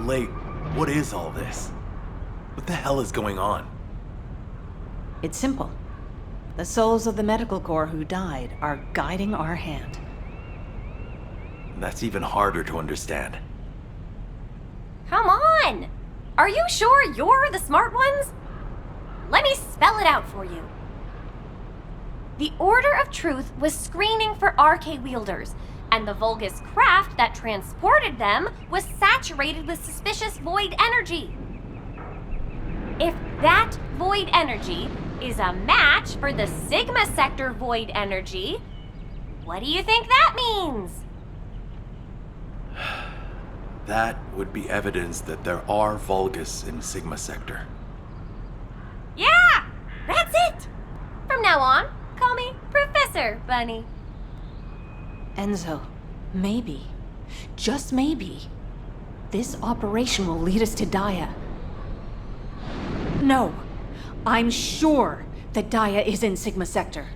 Gley, what is all this? What the hell is going on? It's simple. The souls of the medical corps who died are guiding our hand. That's even harder to understand. Come on! Are you sure you're the smart ones? Let me spell it out for you. The Order of Truth was screening for RK wielders, and the Vulgus craft that transported them was saturated with suspicious void energy. If that void energy is a match for the Sigma Sector void energy, what do you think that means? That would be evidence that there are Vulgus in Sigma Sector. Yeah! That's it! From now on, call me Professor Bunny. Enzo, maybe, just maybe, this operation will lead us to Daya. No, I'm sure that Daya is in Sigma Sector.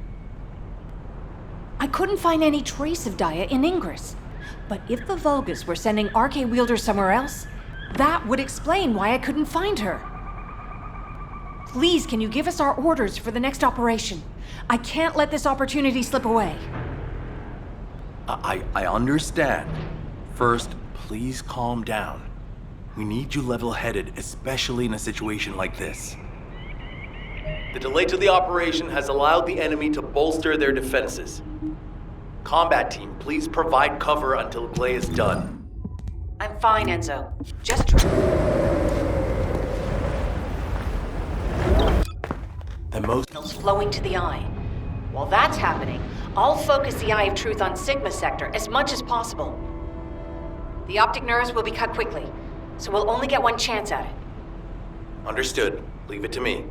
I couldn't find any trace of Daya in Ingress. But if the Vulgus were sending RK wielders somewhere else, that would explain why I couldn't find her. Please, can you give us our orders for the next operation? I can't let this opportunity slip away. I understand. First, please calm down. We need you level-headed, especially in a situation like this. The delay to the operation has allowed the enemy to bolster their defenses. Combat team, please provide cover until Gley is done. I'm fine, Enzo. Just The most flowing to the eye. While that's happening, I'll focus the Eye of Truth on Sigma Sector as much as possible. The optic nerves will be cut quickly, so we'll only get one chance at it. Understood. Leave it to me.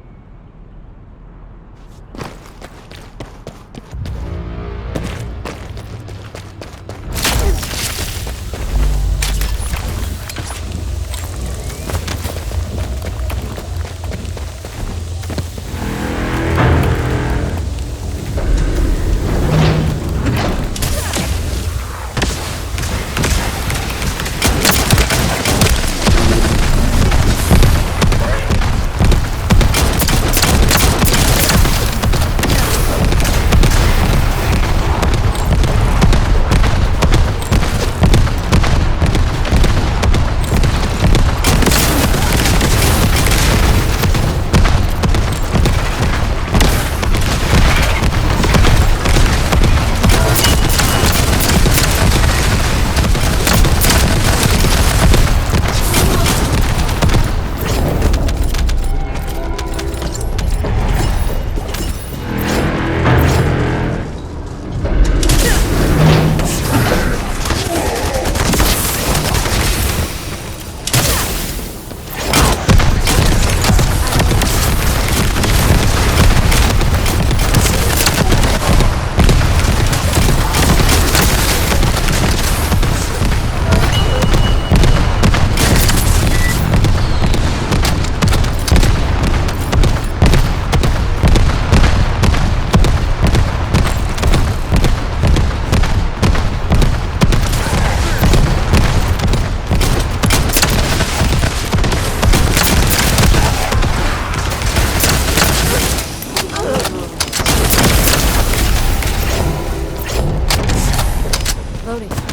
Loading.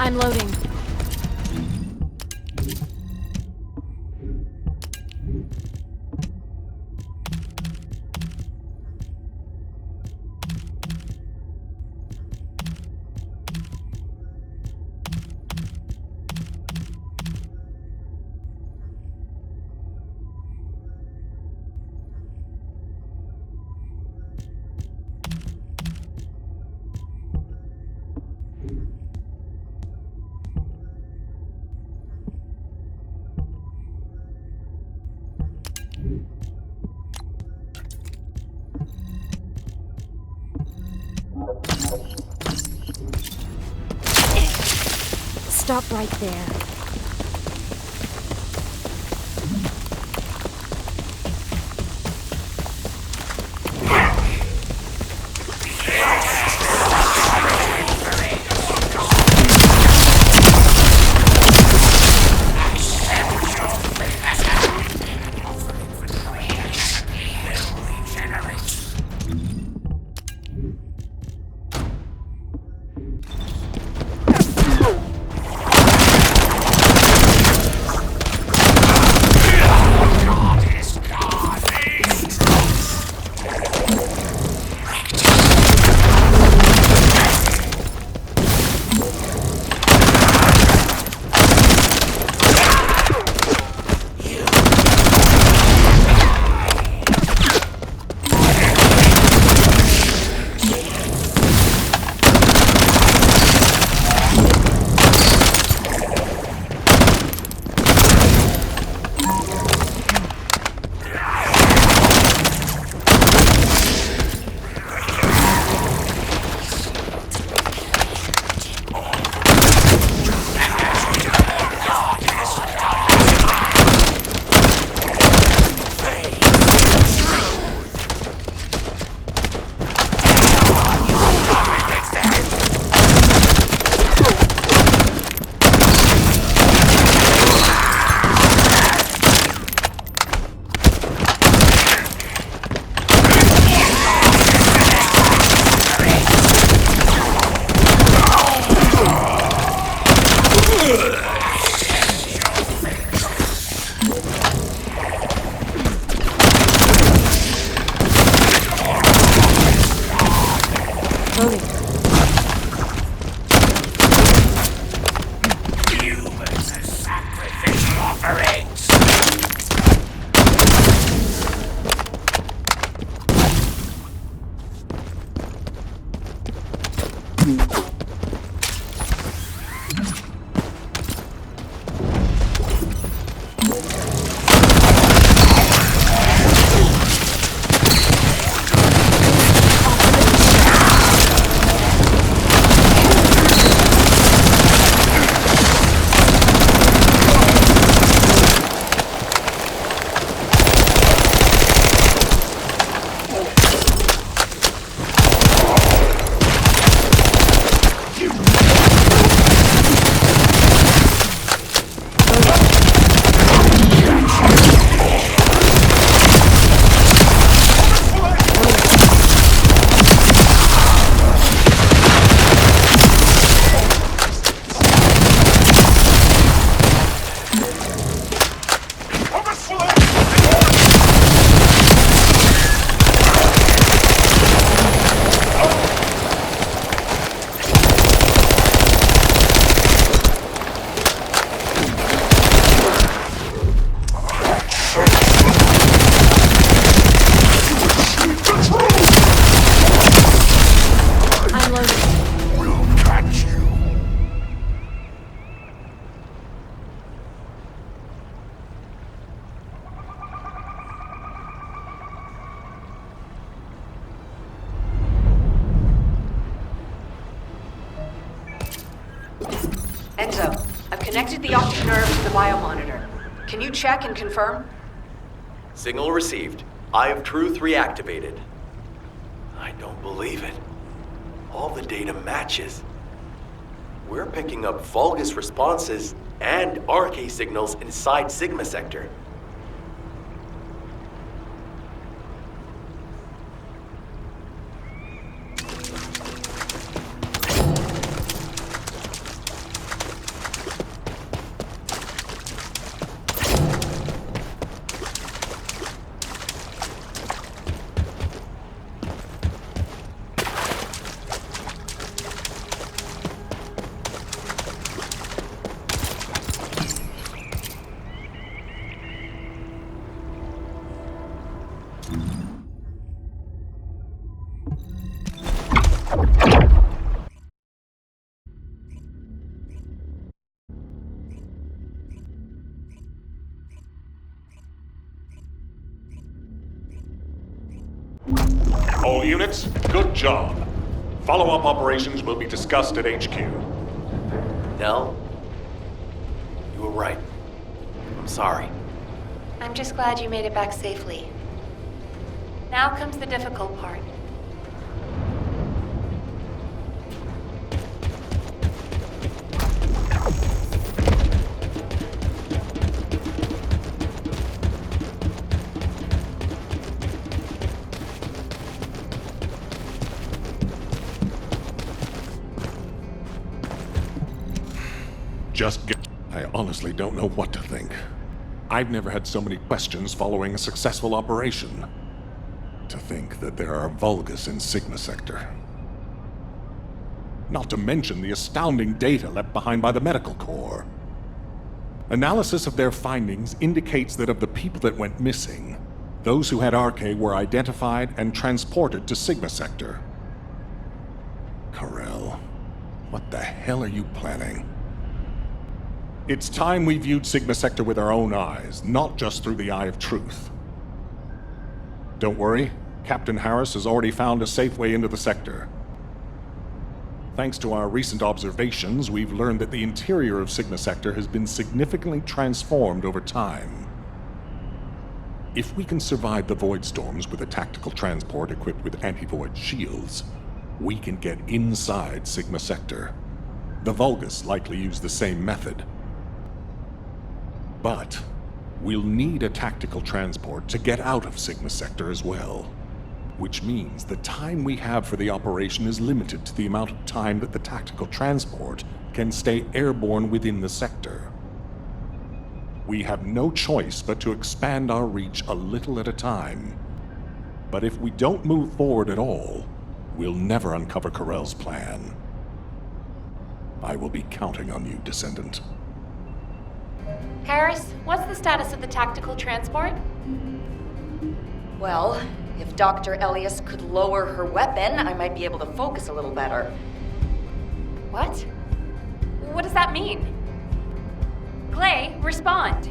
I'm loading. Stop right there. Loading. Humans as sacrificial offerings. Enzo, I've connected the optic nerve to the biomonitor. Can you check and confirm? Signal received. Eye of Truth reactivated. I don't believe it. All the data matches. We're picking up Vulgus responses and RK signals inside Sigma Sector. All units, good job. Follow-up operations will be discussed at HQ. Nell, you were right. I'm sorry. I'm just glad you made it back safely. Now comes the difficult part. I honestly don't know what to think. I've never had so many questions following a successful operation. To think that there are Vulgus in Sigma Sector. Not to mention the astounding data left behind by the Medical Corps. Analysis of their findings indicates that of the people that went missing, those who had RK were identified and transported to Sigma Sector. Corell, what the hell are you planning? It's time we viewed Sigma Sector with our own eyes, not just through the Eye of Truth. Don't worry, Captain Harris has already found a safe way into the sector. Thanks to our recent observations, we've learned that the interior of Sigma Sector has been significantly transformed over time. If we can survive the void storms with a tactical transport equipped with anti-void shields, we can get inside Sigma Sector. The Vulgus likely use the same method. But we'll need a tactical transport to get out of Sigma Sector as well. which means the time we have for the operation is limited to the amount of time that the tactical transport can stay airborne within the sector. We have no choice but to expand our reach a little at a time. But if we don't move forward at all, we'll never uncover Corell's plan. I will be counting on you, Descendant. Harris, what's the status of the tactical transport? Well, if Dr. Elias could lower her weapon, I might be able to focus a little better. What? What does that mean? Gley, respond.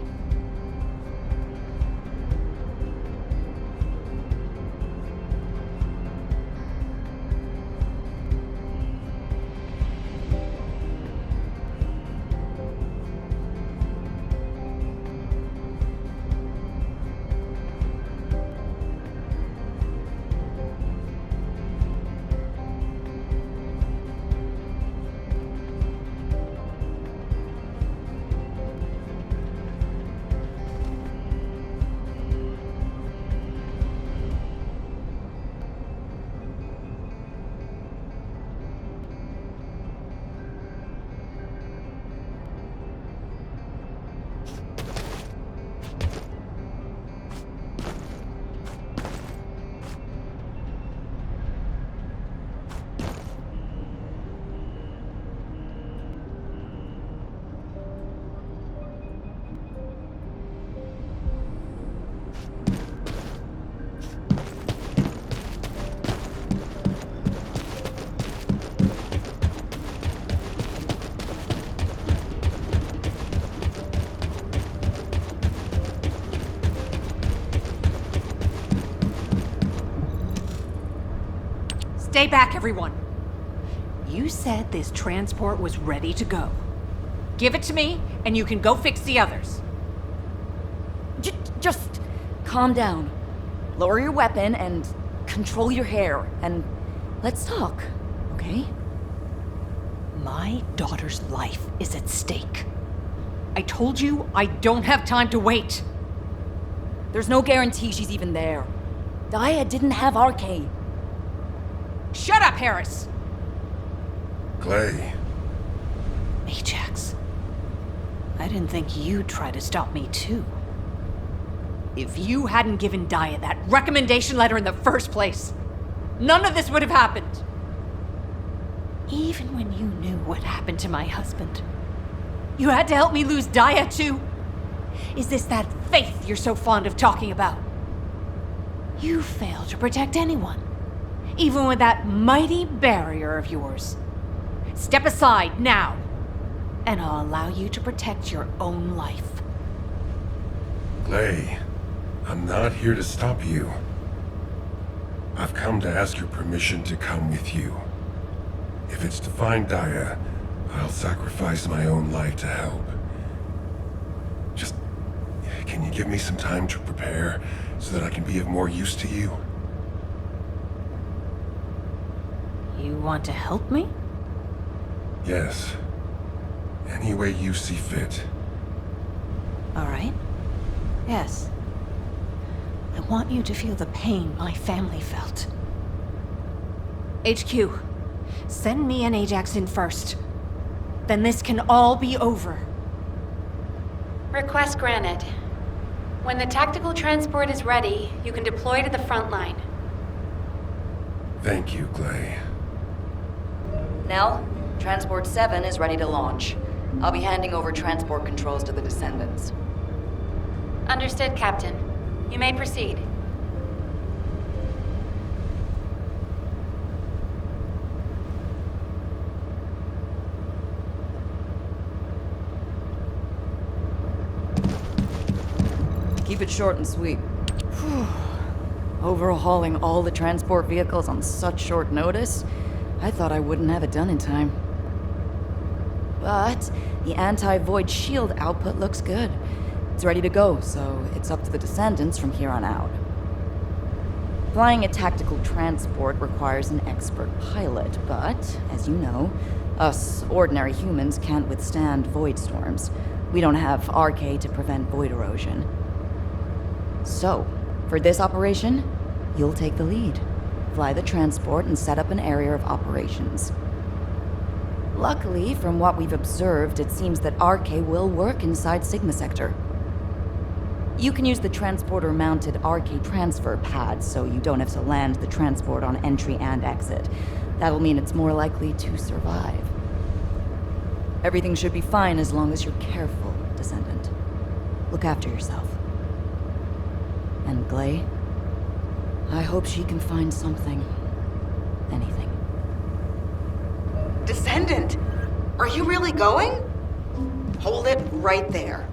Stay back, everyone. You said this transport was ready to go. Give it to me, and you can go fix the others. Just calm down. Lower your weapon and control your hair, and let's talk, okay? My daughter's life is at stake. I told you I don't have time to wait. There's no guarantee she's even there. Daya didn't have Arcade. Shut up, Harris! Gley. Ajax. I didn't think you'd try to stop me, too. If you hadn't given Daya that recommendation letter in the first place, none of this would have happened. Even when you knew what happened to my husband, you had to help me lose Daya, too. Is this that faith you're so fond of talking about? You failed to protect anyone, even with that mighty barrier of yours. Step aside now, and I'll allow you to protect your own life. Gley, I'm not here to stop you. I've come to ask your permission to come with you. If it's to find Daya, I'll sacrifice my own life to help. Just, can you give me some time to prepare so that I can be of more use to you? You want to help me? Yes. Any way you see fit. All right. Yes. I want you to feel the pain my family felt. HQ, send me and Ajax in first. Then this can all be over. Request granted. When the tactical transport is ready, you can deploy to the front line. Thank you, Gley. Nell, Transport 7 is ready to launch. I'll be handing over transport controls to the Descendants. Understood, Captain. You may proceed. Keep it short and sweet. Overhauling all the transport vehicles on such short notice? I thought I wouldn't have it done in time. But the anti-void shield output looks good. It's ready to go, so it's up to the Descendants from here on out. Flying a tactical transport requires an expert pilot, but, as you know, us ordinary humans can't withstand void storms. We don't have RK to prevent void erosion. So, for this operation, you'll take the lead. fly the transport, and set up an area of operations. Luckily, from what we've observed, it seems that RK will work inside Sigma Sector. You can use the transporter-mounted RK transfer pad, so you don't have to land the transport on entry and exit. That'll mean it's more likely to survive. Everything should be fine as long as you're careful, Descendant. Look after yourself. And Gley, I hope she can find something. Anything. Descendant, are you really going? Hold it right there.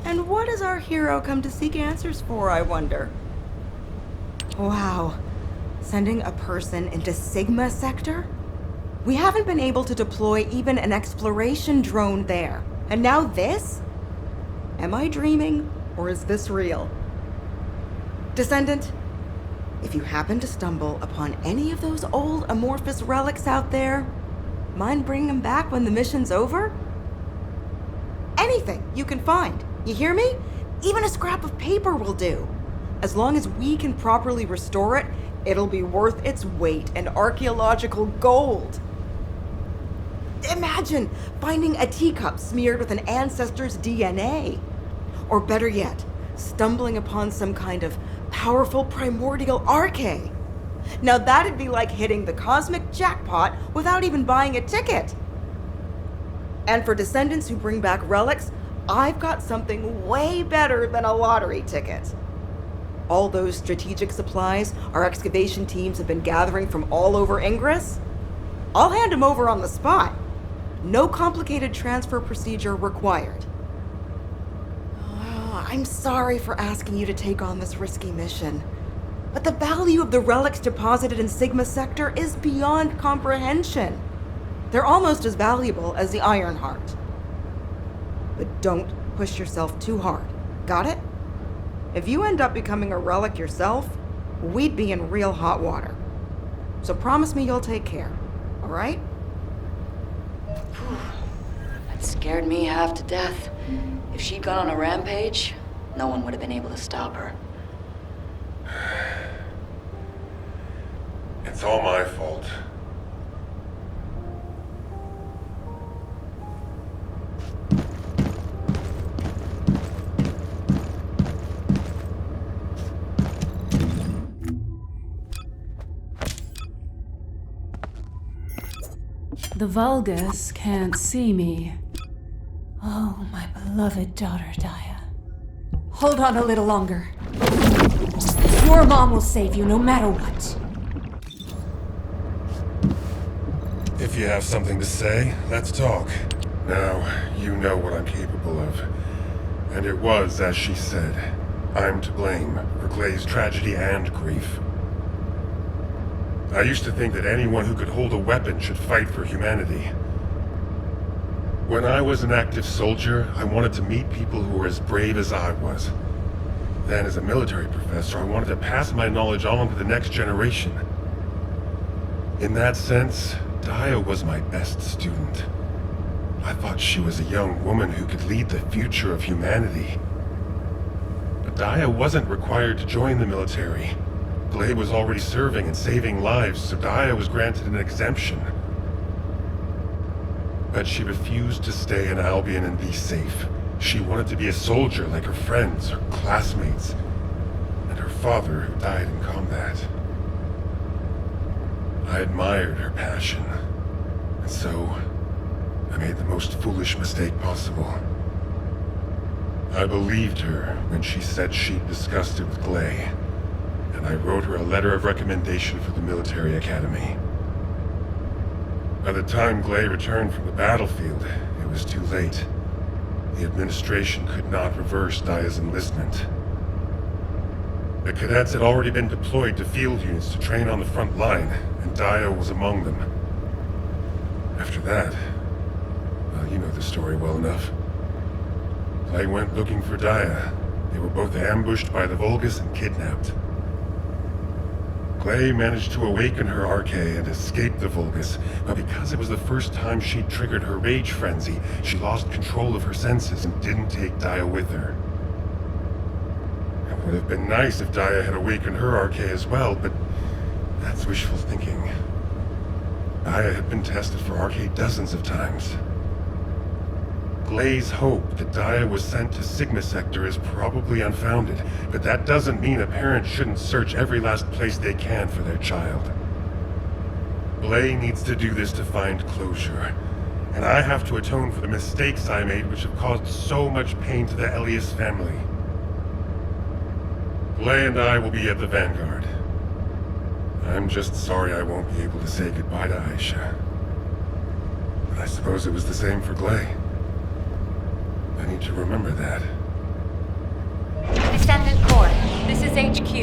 And what does our hero come to seek answers for, I wonder? Wow. Sending a person into Sigma Sector? We haven't been able to deploy even an exploration drone there. And now this? Am I dreaming, or is this real? Descendant, if you happen to stumble upon any of those old amorphous relics out there, mind bringing them back when the mission's over? Anything you can find. You hear me? Even a scrap of paper will do. As long as we can properly restore it, it'll be worth its weight in archaeological gold. Imagine finding a teacup smeared with an ancestor's DNA. Or better yet, stumbling upon some kind of powerful primordial arche. Now that'd be like hitting the cosmic jackpot without even buying a ticket. And for descendants who bring back relics, I've got something way better than a lottery ticket. All those strategic supplies our excavation teams have been gathering from all over Ingress, I'll hand them over on the spot. No complicated transfer procedure required. I'm sorry for asking you to take on this risky mission, but the value of the relics deposited in Sigma Sector is beyond comprehension. They're almost as valuable as the Iron Heart. But don't push yourself too hard, got it? If you end up becoming a relic yourself, we'd be in real hot water. So promise me you'll take care, all right? That scared me half to death. If she'd gone on a rampage, no one would have been able to stop her. It's all my fault. The Vulgus can't see me. Oh, my beloved daughter, Daya. Hold on a little longer. Your mom will save you no matter what. If you have something to say, let's talk. Now, you know what I'm capable of. And it was, as she said, I'm to blame for Gley's tragedy and grief. I used to think that anyone who could hold a weapon should fight for humanity. When I was an active soldier, I wanted to meet people who were as brave as I was. Then, as a military professor, I wanted to pass my knowledge on to the next generation. In that sense, Daya was my best student. I thought she was a young woman who could lead the future of humanity. But Daya wasn't required to join the military. Gley was already serving and saving lives, so Daya was granted an exemption. But she refused to stay in Albion and be safe. She wanted to be a soldier like her friends, her classmates, and her father who died in combat. I admired her passion, and so I made the most foolish mistake possible. I believed her when she said she'd discussed it with Gley, and I wrote her a letter of recommendation for the military academy. By the time Gley returned from the battlefield, it was too late. The administration could not reverse Daya's enlistment. The cadets had already been deployed to field units to train on the front line, and Daya was among them. After that, well, you know the story well enough. Gley went looking for Daya. They were both ambushed by the Vulgus and kidnapped. Gley managed to awaken her Arche and escape the Vulgus, but because it was the first time she'd triggered her rage frenzy, she lost control of her senses and didn't take Dia with her. It would have been nice if Dia had awakened her Arche as well, but that's wishful thinking. Dia had been tested for Arche dozens of times. Gley's hope that Dia was sent to Sigma Sector is probably unfounded, but that doesn't mean a parent shouldn't search every last place they can for their child. Gley needs to do this to find closure, and I have to atone for the mistakes I made which have caused so much pain to the Elias family. Gley and I will be at the Vanguard. I'm just sorry I won't be able to say goodbye to Aisha. But I suppose it was the same for Gley. I need to remember that. Descendant Corps, this is HQ.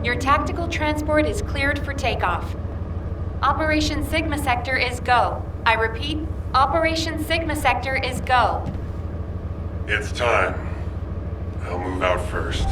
Your tactical transport is cleared for takeoff. Operation Sigma Sector is go. I repeat, Operation Sigma Sector is go. It's time. I'll move out first.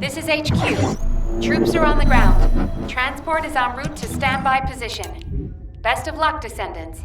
This is HQ. Troops are on the ground. Transport is en route to standby position. Best of luck, Descendants.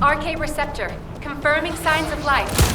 RK receptor. Confirming signs of life.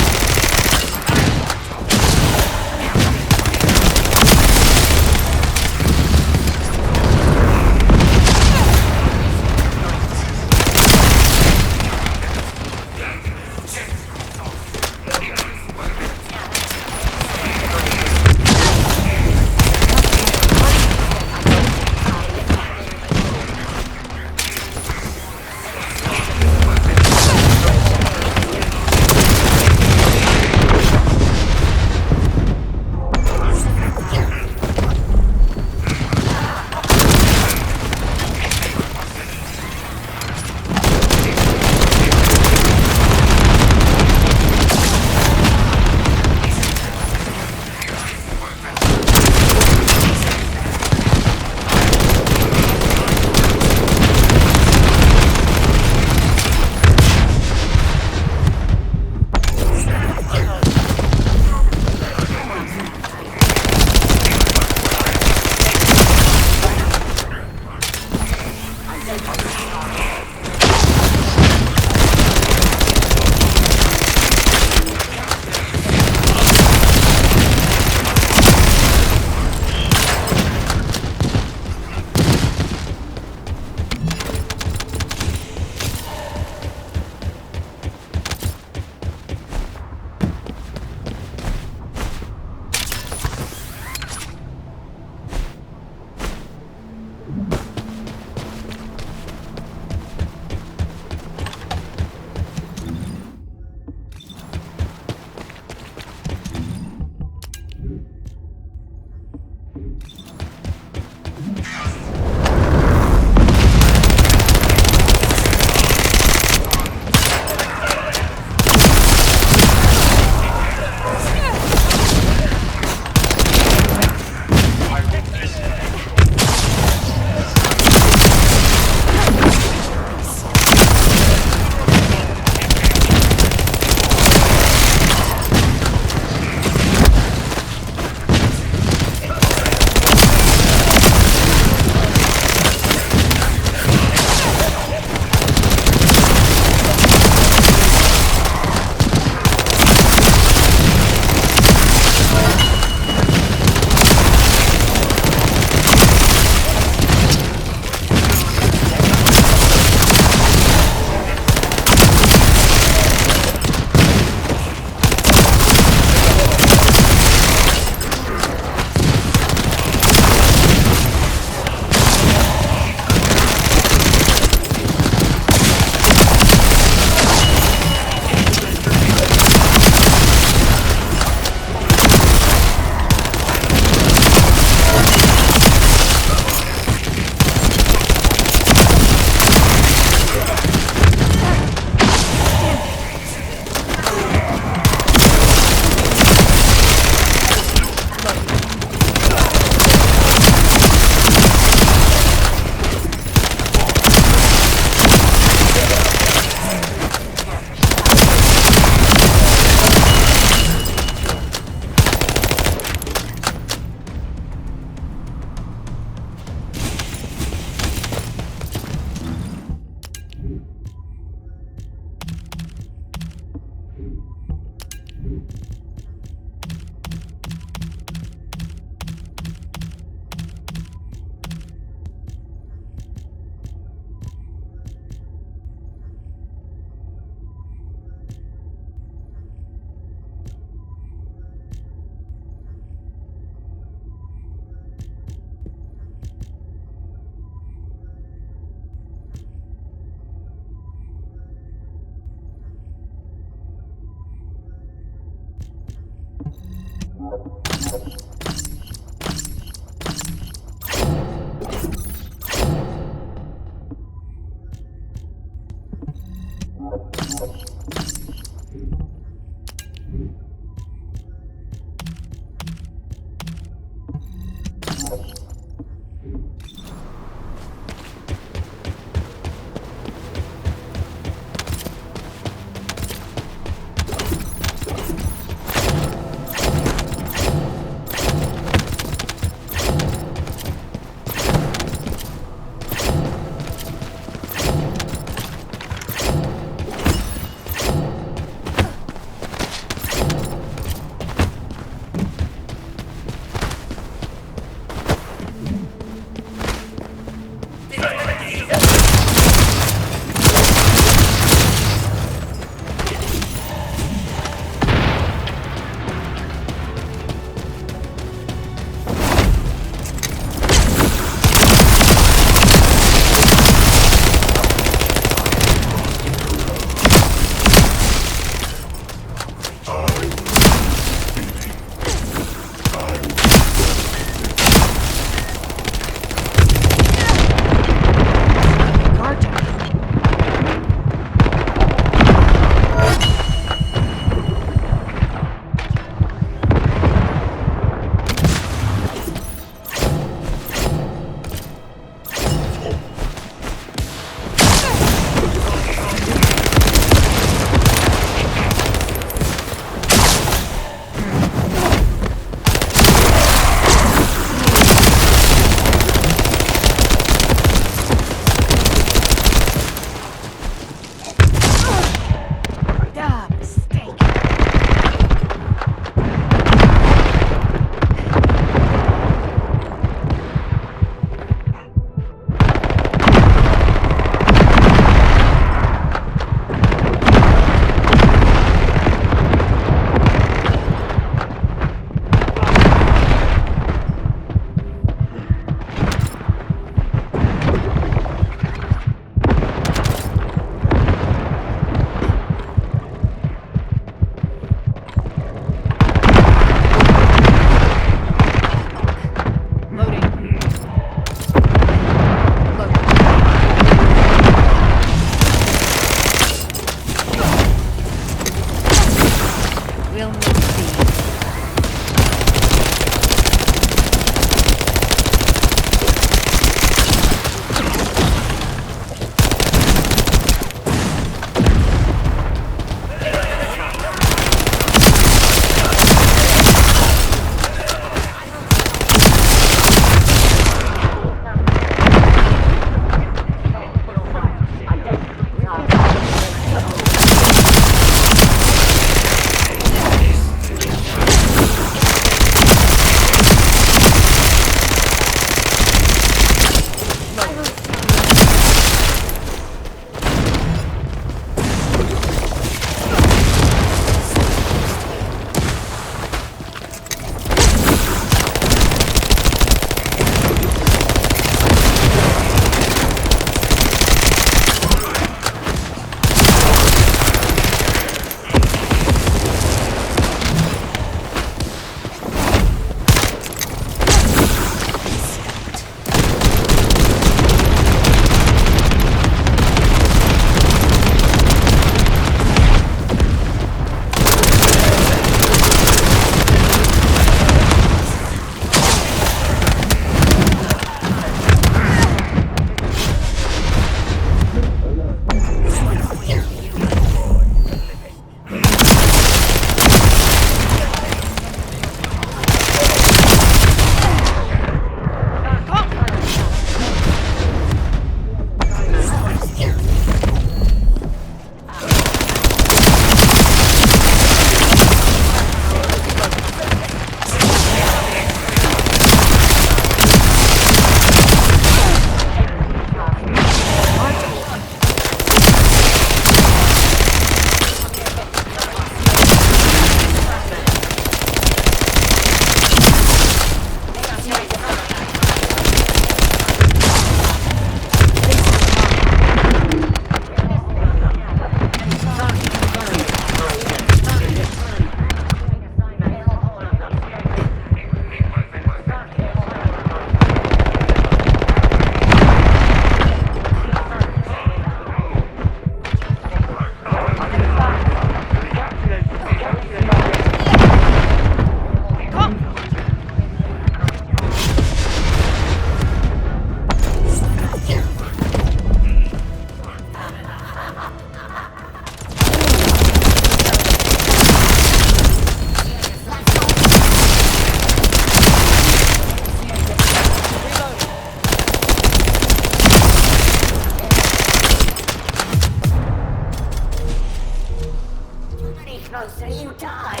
after you die.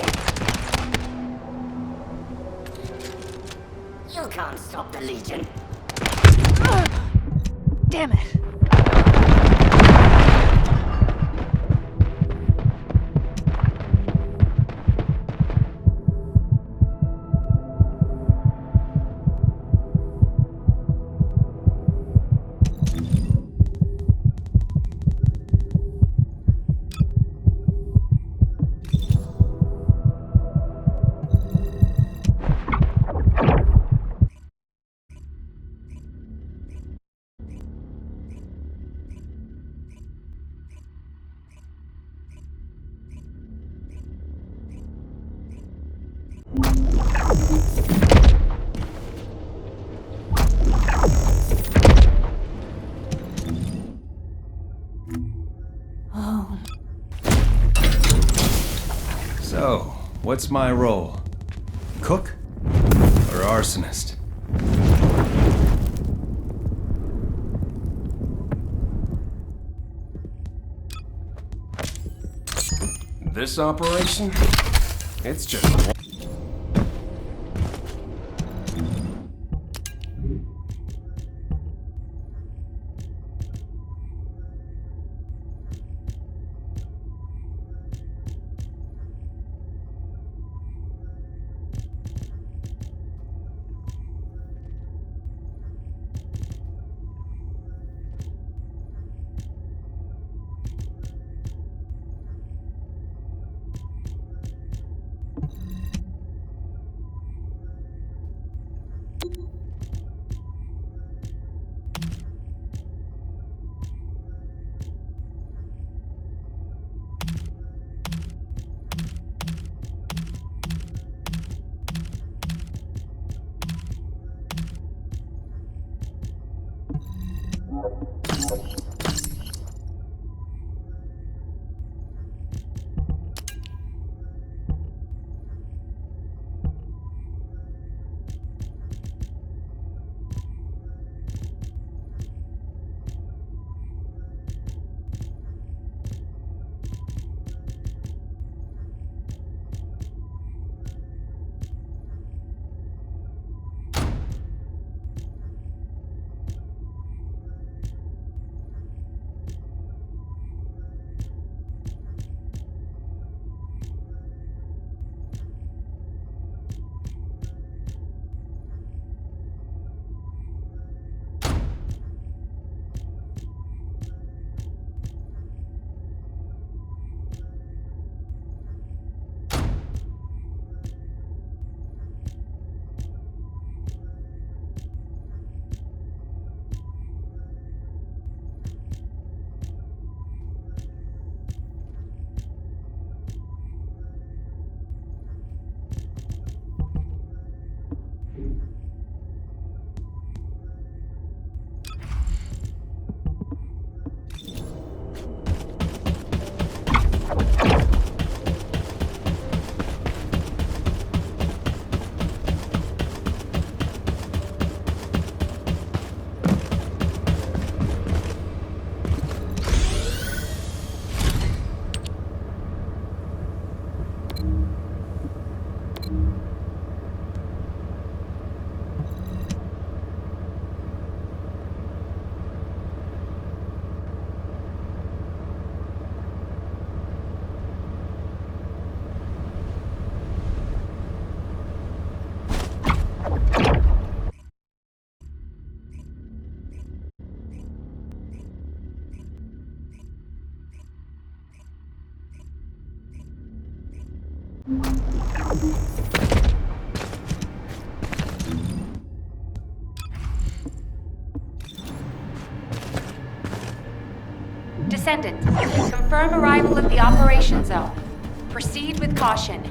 You can't stop the Legion. Damn it. Oh, So, what's my role? Cook? Or arsonist? This operation? It's just... Descendant, confirm arrival at the operation zone. Proceed with caution.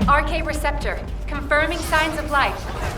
RK receptor. Confirming signs of life.